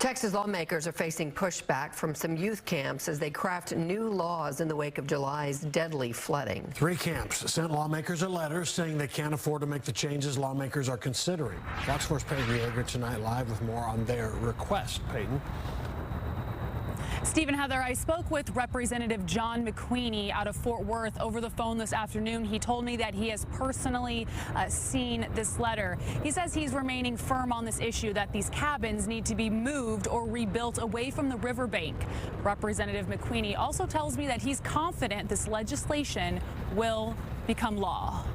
Texas lawmakers are facing pushback from some youth camps as they craft new laws in the wake of July's deadly flooding. 3 camps sent lawmakers a letter saying they can't afford to make the changes lawmakers are considering. Fox 4's Peyton Yeager tonight live with more on their request. Peyton. Steve and Heather, I spoke with Representative John McQueeney out of Fort Worth over the phone this afternoon. He told me that he has personally seen this letter. He says he's remaining firm on this issue, that these cabins need to be moved or rebuilt away from the riverbank. Representative McQueeney also tells me that he's confident this legislation will become law.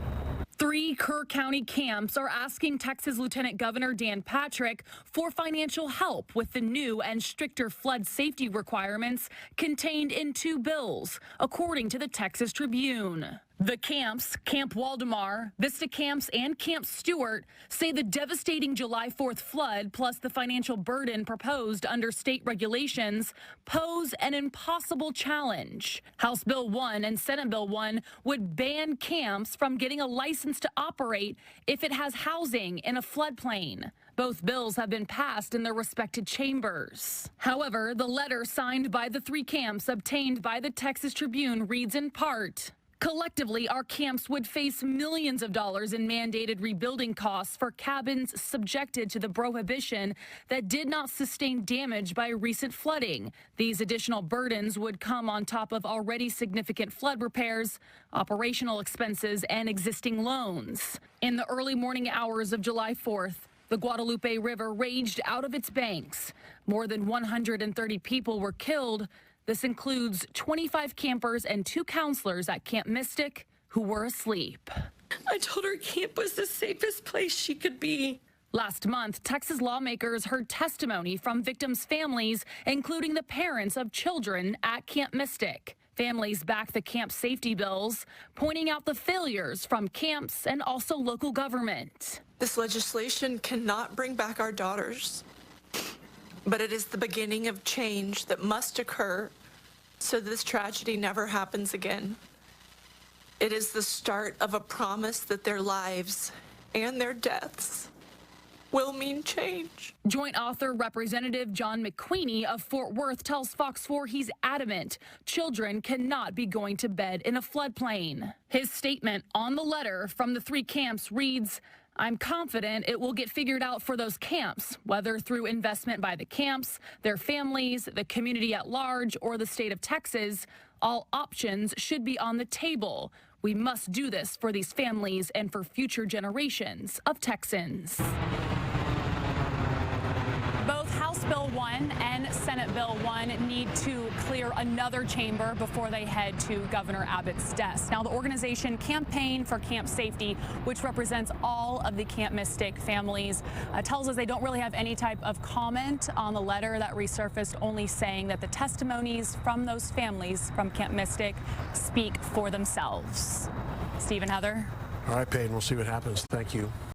3 Kerr County camps are asking Texas Lieutenant Governor Dan Patrick for financial help with the new and stricter flood safety requirements contained in 2 bills, according to the Texas Tribune. The camps, Camp Waldemar, Vista Camps, and Camp Stewart, say the devastating July 4th flood plus the financial burden proposed under state regulations pose an impossible challenge. House Bill 1 and Senate Bill 1 would ban camps from getting a license to operate if it has housing in a floodplain. Both bills have been passed in their respective chambers. However, the letter signed by the 3 camps obtained by the Texas Tribune reads in part, collectively, our camps would face millions of dollars in mandated rebuilding costs for cabins subjected to the prohibition that did not sustain damage by recent flooding. These additional burdens would come on top of already significant flood repairs, operational expenses, and existing loans. In the early morning hours of July 4th, the Guadalupe River raged out of its banks. More than 130 people were killed. This includes 25 campers and 2 counselors at Camp Mystic who were asleep. I told her camp was the safest place she could be. Last month, Texas lawmakers heard testimony from victims' families, including the parents of children at Camp Mystic. Families backed the camp safety bills, pointing out the failures from camps and also local government. This legislation cannot bring back our daughters, but it is the beginning of change that must occur so this tragedy never happens again. It is the start of a promise that their lives and their deaths will mean change. Joint author Representative John McQueeney of Fort Worth tells Fox 4 he's adamant children cannot be going to bed in a floodplain. His statement on the letter from the 3 camps reads, I'm confident it will get figured out for those camps, whether through investment by the camps, their families, the community at large, or the state of Texas. All options should be on the table. We must do this for these families and for future generations of Texans. Both House Bill 1 and Senate Bill 1 need to clear another chamber before they head to Governor Abbott's desk. Now, the organization Campaign for Camp Safety, which represents all of the Camp Mystic families, tells us they don't really have any type of comment on the letter that resurfaced, only saying that the testimonies from those families from Camp Mystic speak for themselves. Steve and Heather. All right, Peyton, we'll see what happens. Thank you.